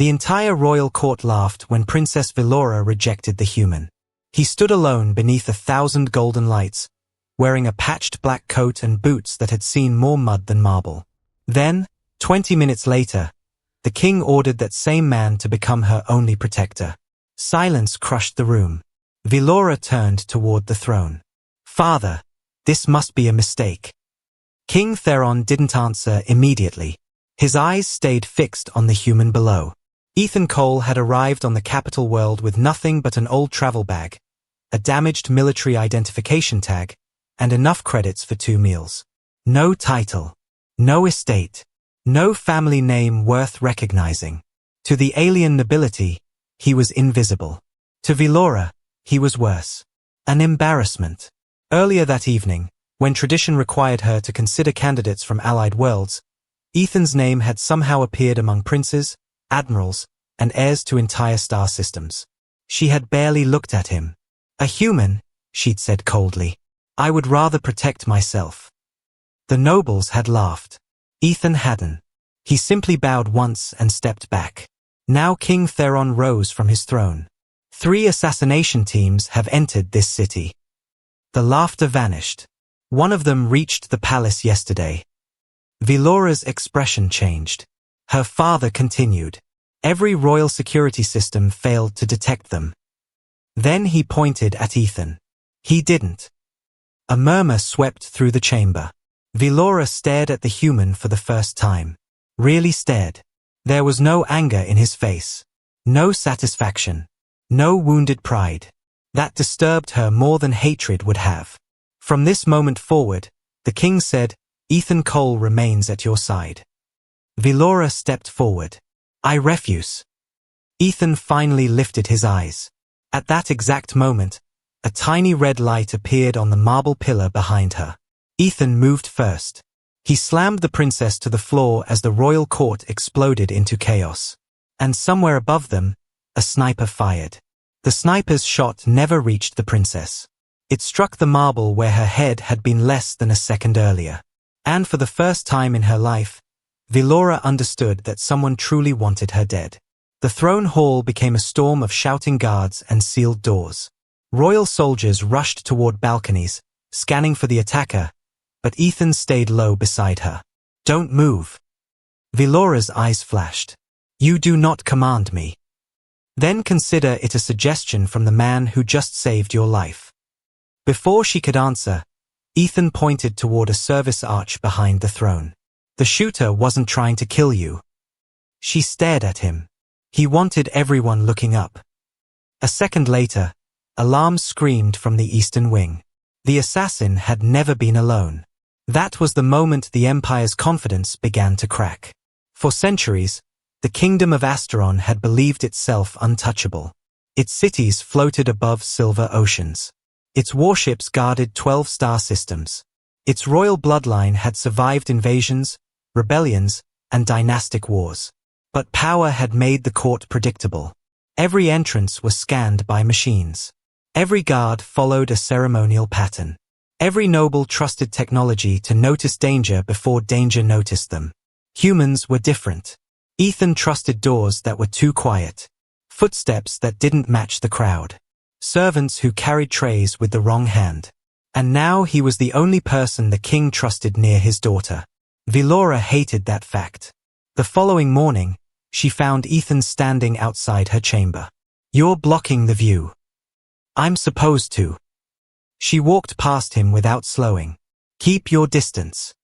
The entire royal court laughed when Princess Velora rejected the human. He stood alone beneath 1,000 golden lights, wearing a patched black coat and boots that had seen more mud than marble. Then, 20 minutes later, the king ordered that same man to become her only protector. Silence crushed the room. Velora turned toward the throne. "Father, this must be a mistake." King Theron didn't answer immediately. His eyes stayed fixed on the human below. Ethan Cole had arrived on the capital world with nothing but an old travel bag, a damaged military identification tag, and enough credits for 2 meals. No title, no estate, no family name worth recognizing. To the alien nobility, he was invisible. To Velora, he was worse. An embarrassment. Earlier that evening, when tradition required her to consider candidates from allied worlds, Ethan's name had somehow appeared among princes, admirals, and heirs to entire star systems. She had barely looked at him. "A human," she'd said coldly. "I would rather protect myself." The nobles had laughed. Ethan hadn't. He simply bowed once and stepped back. Now King Theron rose from his throne. 3 assassination teams have entered this city. The laughter vanished. One of them reached the palace yesterday. Velora's expression changed. Her father continued. Every royal security system failed to detect them. Then he pointed at Ethan. He didn't. A murmur swept through the chamber. Velora stared at the human for the first time. Really stared. There was no anger in his face. No satisfaction. No wounded pride. That disturbed her more than hatred would have. From this moment forward, the king said, "Ethan Cole remains at your side." Velora stepped forward. "I refuse." Ethan finally lifted his eyes. At that exact moment, a tiny red light appeared on the marble pillar behind her. Ethan moved first. He slammed the princess to the floor as the royal court exploded into chaos. And somewhere above them, a sniper fired. The sniper's shot never reached the princess. It struck the marble where her head had been less than a second earlier. And for the first time in her life, Velora understood that someone truly wanted her dead. The throne hall became a storm of shouting guards and sealed doors. Royal soldiers rushed toward balconies, scanning for the attacker, but Ethan stayed low beside her. "Don't move." Velora's eyes flashed. "You do not command me." "Then consider it a suggestion from the man who just saved your life." Before she could answer, Ethan pointed toward a service arch behind the throne. "The shooter wasn't trying to kill you." She stared at him. He wanted everyone looking up. A second later, alarms screamed from the eastern wing. The assassin had never been alone. That was the moment the Empire's confidence began to crack. For centuries, the kingdom of Asteron had believed itself untouchable. Its cities floated above silver oceans. Its warships guarded 12 star systems. Its royal bloodline had survived invasions, rebellions, and dynastic wars. But power had made the court predictable. Every entrance was scanned by machines. Every guard followed a ceremonial pattern. Every noble trusted technology to notice danger before danger noticed them. Humans were different. Ethan trusted doors that were too quiet. Footsteps that didn't match the crowd. Servants who carried trays with the wrong hand. And now he was the only person the king trusted near his daughter. Velora hated that fact. The following morning, she found Ethan standing outside her chamber. "You're blocking the view." "I'm supposed to." She walked past him without slowing. "Keep your distance."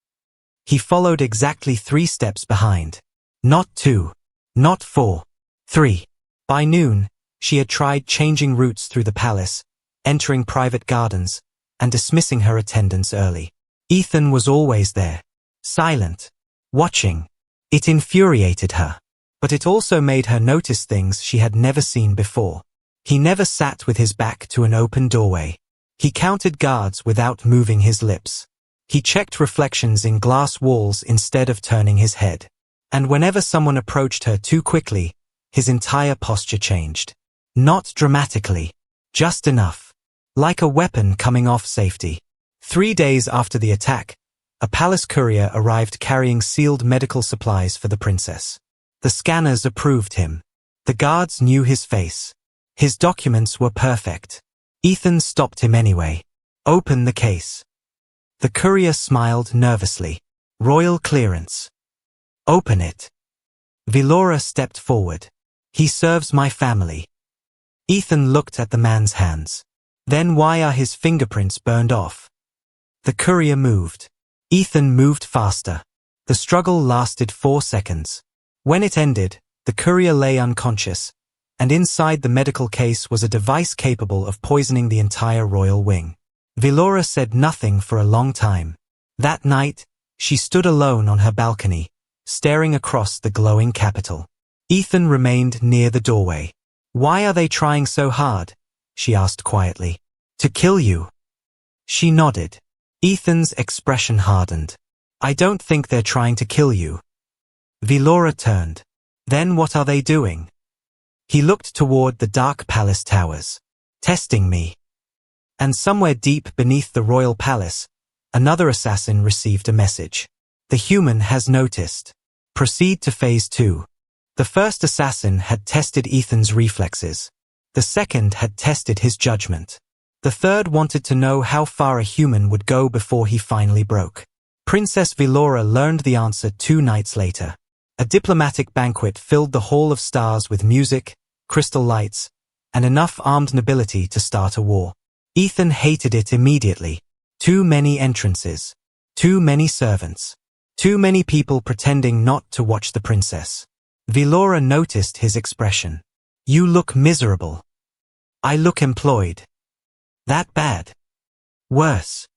He followed exactly 3 steps behind. Not 2. Not 4. 3. By noon, she had tried changing routes through the palace, entering private gardens, and dismissing her attendants early. Ethan was always there. Silent. Watching. It infuriated her. But it also made her notice things she had never seen before. He never sat with his back to an open doorway. He counted guards without moving his lips. He checked reflections in glass walls instead of turning his head. And whenever someone approached her too quickly, his entire posture changed. Not dramatically. Just enough. Like a weapon coming off safety. 3 days after the attack, a palace courier arrived carrying sealed medical supplies for the princess. The scanners approved him. The guards knew his face. His documents were perfect. Ethan stopped him anyway. Open the case. The courier smiled nervously. Royal clearance. Open it. Velora stepped forward. He serves my family. Ethan looked at the man's hands. Then why are his fingerprints burned off? The courier moved. Ethan moved faster. The struggle lasted 4 seconds. When it ended, the courier lay unconscious, and inside the medical case was a device capable of poisoning the entire royal wing. Velora said nothing for a long time. That night, she stood alone on her balcony, staring across the glowing capital. Ethan remained near the doorway. Why are they trying so hard? She asked quietly. To kill you. She nodded. Ethan's expression hardened. I don't think they're trying to kill you. Velora turned. Then what are they doing? He looked toward the dark palace towers. Testing me. And somewhere deep beneath the royal palace, another assassin received a message. The human has noticed. Proceed to phase 2. The first assassin had tested Ethan's reflexes. The second had tested his judgment. The third wanted to know how far a human would go before he finally broke. Princess Velora learned the answer 2 nights later. A diplomatic banquet filled the Hall of Stars with music, crystal lights, and enough armed nobility to start a war. Ethan hated it immediately. Too many entrances. Too many servants. Too many people pretending not to watch the princess. Velora noticed his expression. You look miserable. I look employed. That bad? Worse.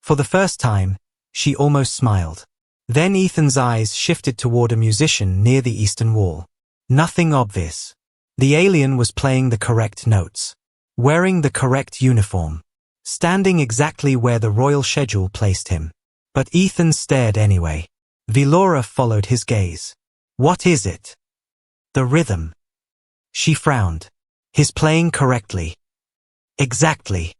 For the first time, she almost smiled. Then Ethan's eyes shifted toward a musician near the eastern wall. Nothing obvious. The alien was playing the correct notes. Wearing the correct uniform. Standing exactly where the royal schedule placed him. But Ethan stared anyway. Velora followed his gaze. What is it? The rhythm. She frowned. His playing correctly. Exactly.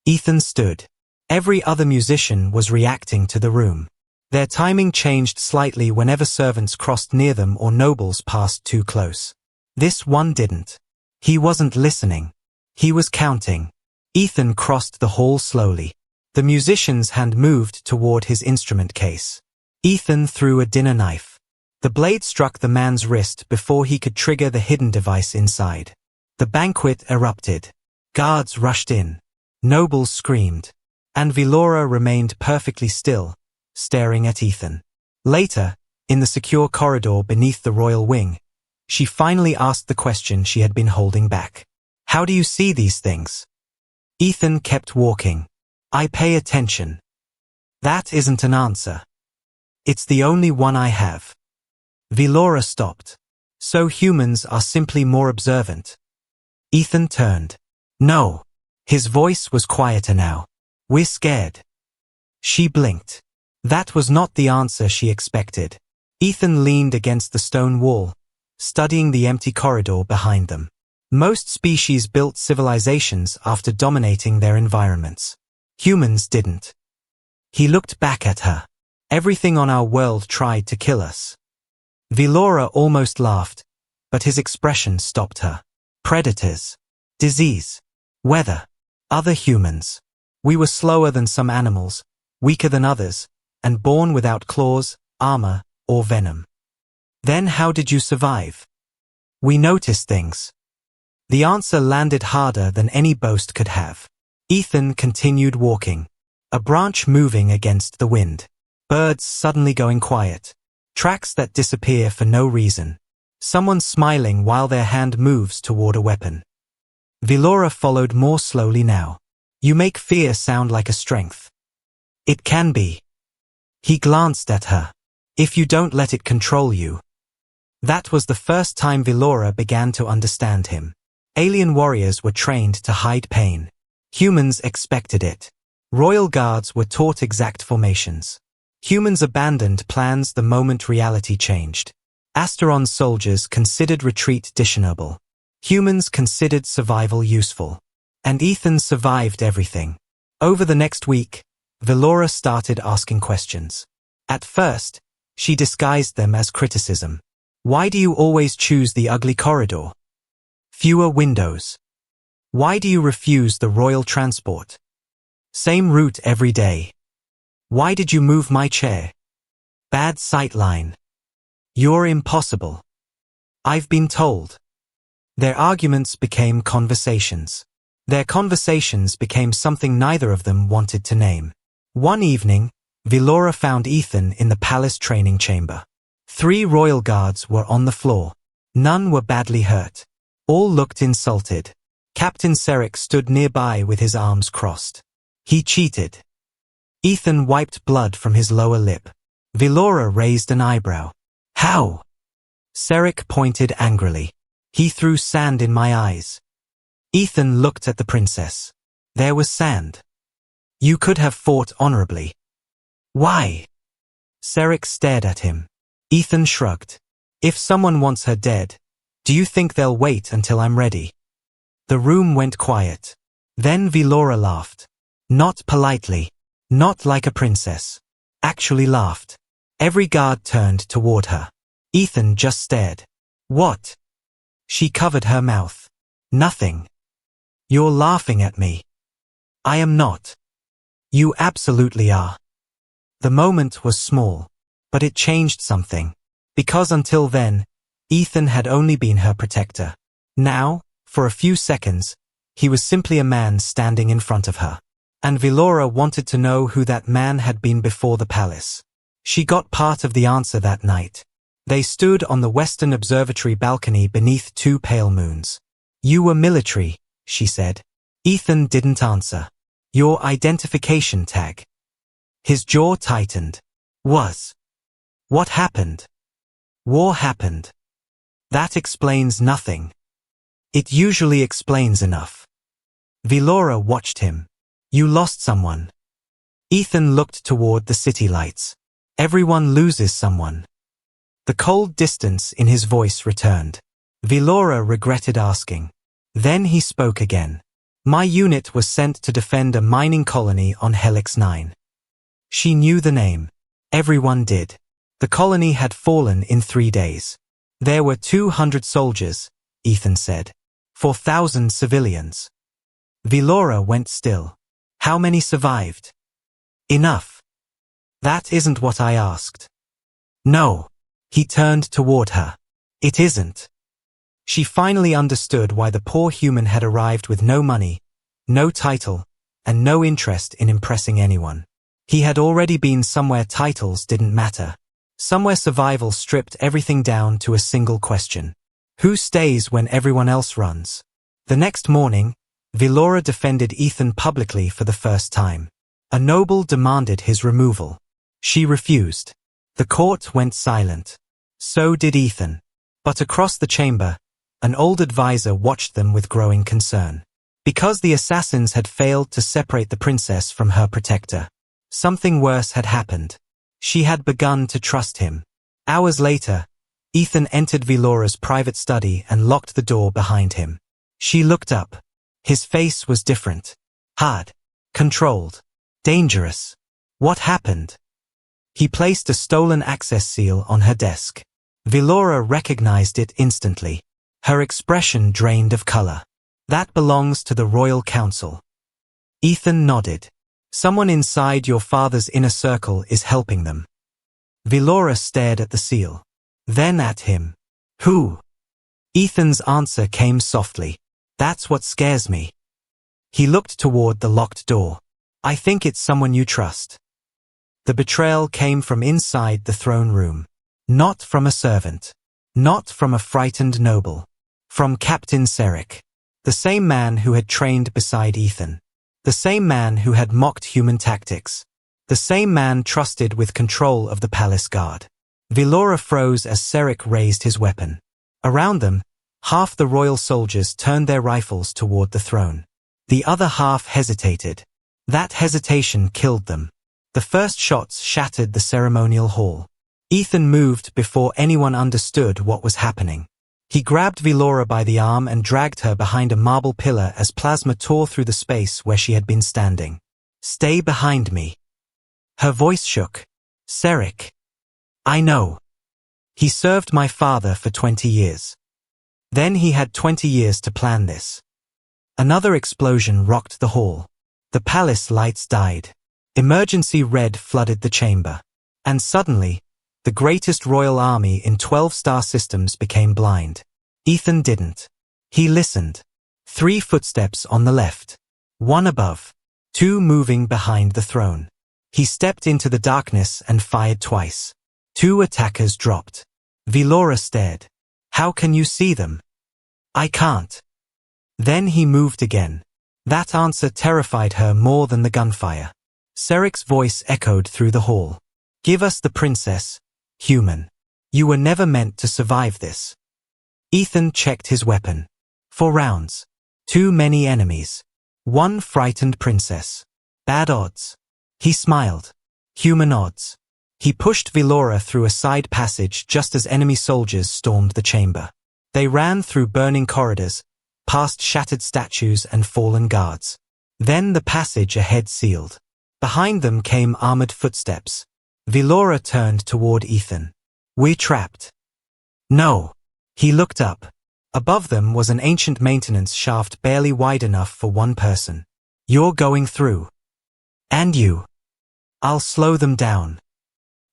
Ethan stood. Every other musician was reacting to the room. Their timing changed slightly whenever servants crossed near them or nobles passed too close. This one didn't. He wasn't listening. He was counting. Ethan crossed the hall slowly. The musician's hand moved toward his instrument case. Ethan threw a dinner knife. The blade struck the man's wrist before he could trigger the hidden device inside. The banquet erupted. Guards rushed in. Nobles screamed. And Velora remained perfectly still, staring at Ethan. Later, in the secure corridor beneath the royal wing, she finally asked the question she had been holding back. How do you see these things? Ethan kept walking. I pay attention. That isn't an answer. It's the only one I have. Velora stopped. So humans are simply more observant. Ethan turned. No. His voice was quieter now. We're scared. She blinked. That was not the answer she expected. Ethan leaned against the stone wall, studying the empty corridor behind them. Most species built civilizations after dominating their environments. Humans didn't. He looked back at her. Everything on our world tried to kill us. Velora almost laughed, but his expression stopped her. Predators. Disease. Weather. Other humans. We were slower than some animals, weaker than others, and born without claws, armor, or venom. Then how did you survive? We noticed things. The answer landed harder than any boast could have. Ethan continued walking. A branch moving against the wind. Birds suddenly going quiet. Tracks that disappear for no reason. Someone smiling while their hand moves toward a weapon. Velora followed more slowly now. You make fear sound like a strength. It can be. He glanced at her. If you don't let it control you. That was the first time Velora began to understand him. Alien warriors were trained to hide pain. Humans expected it. Royal guards were taught exact formations. Humans abandoned plans the moment reality changed. Asteron's soldiers considered retreat dishonorable. Humans considered survival useful. And Ethan survived everything. Over the next week, Velora started asking questions. At first, she disguised them as criticism. Why do you always choose the ugly corridor? Fewer windows. Why do you refuse the royal transport? Same route every day. Why did you move my chair? Bad sightline. You're impossible. I've been told. Their arguments became conversations. Their conversations became something neither of them wanted to name. One evening, Velora found Ethan in the palace training chamber. 3 royal guards were on the floor. None were badly hurt. All looked insulted. Captain Saric stood nearby with his arms crossed. He cheated. Ethan wiped blood from his lower lip. Velora raised an eyebrow. How? Saric pointed angrily. He threw sand in my eyes. Ethan looked at the princess. There was sand. You could have fought honorably. Why? Saric stared at him. Ethan shrugged. If someone wants her dead, do you think they'll wait until I'm ready? The room went quiet. Then Velora laughed. Not politely. Not like a princess. Actually laughed. Every guard turned toward her. Ethan just stared. What? She covered her mouth. Nothing. You're laughing at me. I am not. You absolutely are. The moment was small, but it changed something. Because until then, Ethan had only been her protector. Now, for a few seconds, he was simply a man standing in front of her. And Velora wanted to know who that man had been before the palace. She got part of the answer that night. They stood on the western observatory balcony beneath 2 pale moons. You were military, she said. Ethan didn't answer. Your identification tag. His jaw tightened. Was. What happened? War happened. That explains nothing. It usually explains enough. Velora watched him. You lost someone. Ethan looked toward the city lights. Everyone loses someone. The cold distance in his voice returned. Velora regretted asking. Then he spoke again. My unit was sent to defend a mining colony on Helix 9. She knew the name. Everyone did. The colony had fallen in 3 days. There were 200 soldiers, Ethan said. 4,000 civilians. Velora went still. How many survived? Enough. That isn't what I asked. No. He turned toward her. It isn't. She finally understood why the poor human had arrived with no money, no title, and no interest in impressing anyone. He had already been somewhere titles didn't matter. Somewhere survival stripped everything down to a single question. Who stays when everyone else runs? The next morning, Velora defended Ethan publicly for the first time. A noble demanded his removal. She refused. The court went silent. So did Ethan. But across the chamber, an old advisor watched them with growing concern. Because the assassins had failed to separate the princess from her protector. Something worse had happened. She had begun to trust him. Hours later, Ethan entered Velora's private study and locked the door behind him. She looked up. His face was different. Hard. Controlled. Dangerous. What happened? He placed a stolen access seal on her desk. Velora recognized it instantly. Her expression drained of color. That belongs to the Royal Council. Ethan nodded. Someone inside your father's inner circle is helping them. Velora stared at the seal. Then at him. Who? Ethan's answer came softly. That's what scares me. He looked toward the locked door. I think it's someone you trust. The betrayal came from inside the throne room. Not from a servant. Not from a frightened noble. From Captain Saric. The same man who had trained beside Ethan. The same man who had mocked human tactics. The same man trusted with control of the palace guard. Velora froze as Saric raised his weapon. Around them, half the royal soldiers turned their rifles toward the throne. The other half hesitated. That hesitation killed them. The first shots shattered the ceremonial hall. Ethan moved before anyone understood what was happening. He grabbed Velora by the arm and dragged her behind a marble pillar as plasma tore through the space where she had been standing. Stay behind me. Her voice shook. Saric. I know. He served my father for 20 years. Then he had 20 years to plan this. Another explosion rocked the hall. The palace lights died. Emergency red flooded the chamber. And suddenly, the greatest royal army in 12-star systems became blind. Ethan didn't. He listened. 3 footsteps on the left. 1 above. 2 moving behind the throne. He stepped into the darkness and fired twice. 2 attackers dropped. Velora stared. How can you see them? I can't. Then he moved again. That answer terrified her more than the gunfire. Seric's voice echoed through the hall. Give us the princess, human. You were never meant to survive this. Ethan checked his weapon. 4 rounds. Too many enemies. 1 frightened princess. Bad odds. He smiled. Human odds. He pushed Velora through a side passage just as enemy soldiers stormed the chamber. They ran through burning corridors, past shattered statues and fallen guards. Then the passage ahead sealed. Behind them came armored footsteps. Velora turned toward Ethan. We're trapped. No. He looked up. Above them was an ancient maintenance shaft barely wide enough for 1 person. You're going through. And you. I'll slow them down.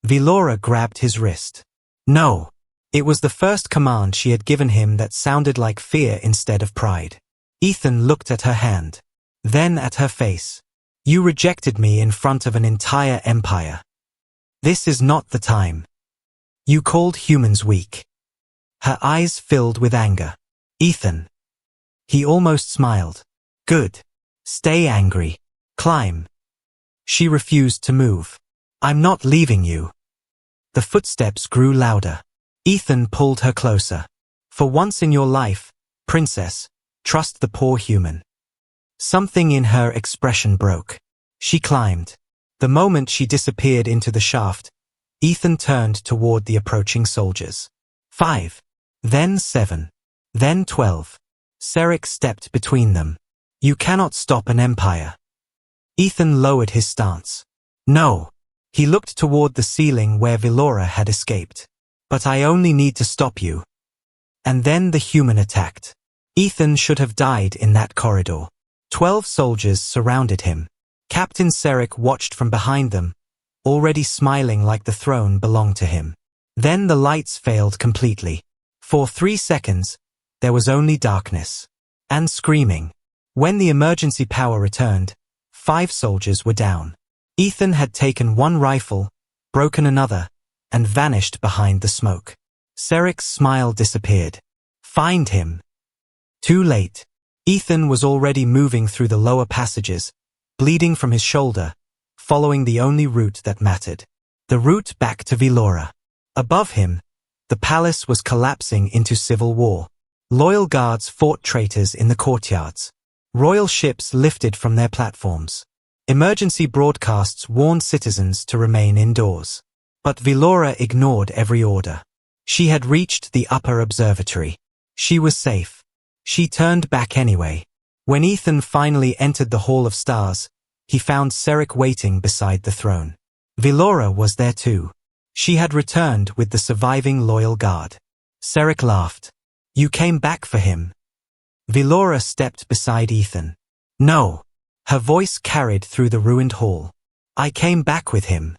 Velora grabbed his wrist. No. It was the first command she had given him that sounded like fear instead of pride. Ethan looked at her hand. Then at her face. You rejected me in front of an entire empire. This is not the time. You called humans weak. Her eyes filled with anger. Ethan. He almost smiled. Good. Stay angry. Climb. She refused to move. I'm not leaving you. The footsteps grew louder. Ethan pulled her closer. For once in your life, princess, trust the poor human. Something in her expression broke. She climbed. The moment she disappeared into the shaft, Ethan turned toward the approaching soldiers. 5. Then 7. Then 12. Seric stepped between them. You cannot stop an empire. Ethan lowered his stance. No. He looked toward the ceiling where Velora had escaped. But I only need to stop you. And then the human attacked. Ethan should have died in that corridor. 12 soldiers surrounded him. Captain Seric watched from behind them, already smiling like the throne belonged to him. Then the lights failed completely. For 3 seconds, there was only darkness. And screaming. When the emergency power returned, 5 soldiers were down. Ethan had taken 1 rifle, broken another, and vanished behind the smoke. Seric's smile disappeared. Find him. Too late. Ethan was already moving through the lower passages, bleeding from his shoulder, following the only route that mattered. The route back to Velora. Above him, the palace was collapsing into civil war. Loyal guards fought traitors in the courtyards. Royal ships lifted from their platforms. Emergency broadcasts warned citizens to remain indoors. But Velora ignored every order. She had reached the upper observatory. She was safe. She turned back anyway. When Ethan finally entered the Hall of Stars, he found Seric waiting beside the throne. Velora was there too. She had returned with the surviving loyal guard. Seric laughed. You came back for him. Velora stepped beside Ethan. No. Her voice carried through the ruined hall. I came back with him.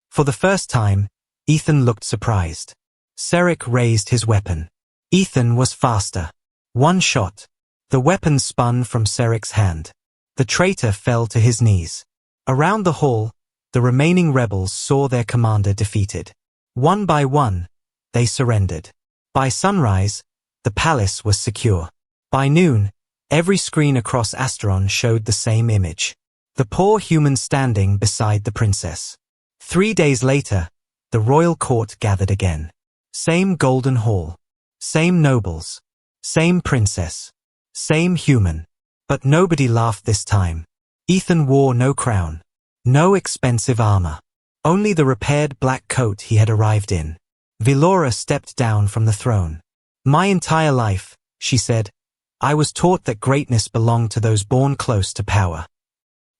For the first time, Ethan looked surprised. Seric raised his weapon. Ethan was faster. 1 shot. The weapon spun from Seric's hand. The traitor fell to his knees. Around the hall, the remaining rebels saw their commander defeated. 1 by 1, they surrendered. By sunrise, the palace was secure. By noon, every screen across Asteron showed the same image. The poor human standing beside the princess. 3 days later, the royal court gathered again. Same golden hall. Same nobles. Same princess. Same human. But nobody laughed this time. Ethan wore no crown. No expensive armor. Only the repaired black coat he had arrived in. Velora stepped down from the throne. My entire life, she said, I was taught that greatness belonged to those born close to power.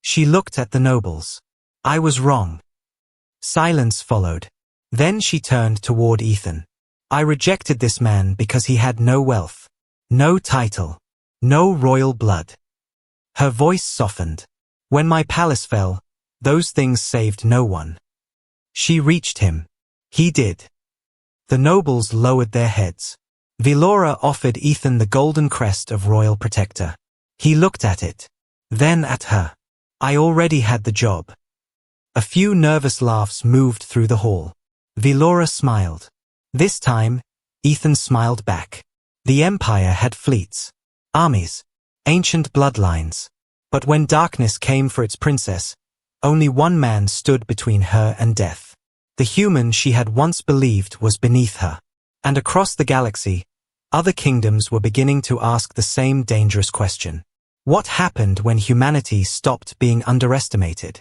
She looked at the nobles. I was wrong. Silence followed. Then she turned toward Ethan. I rejected this man because he had no wealth, no title, no royal blood. Her voice softened. When my palace fell, those things saved no one. She reached him. He did. The nobles lowered their heads. Velora offered Ethan the golden crest of royal protector. He looked at it. Then at her. I already had the job. A few nervous laughs moved through the hall. Velora smiled. This time, Ethan smiled back. The Empire had fleets, armies, ancient bloodlines. But when darkness came for its princess, only one man stood between her and death. The human she had once believed was beneath her. And across the galaxy, other kingdoms were beginning to ask the same dangerous question. What happened when humanity stopped being underestimated?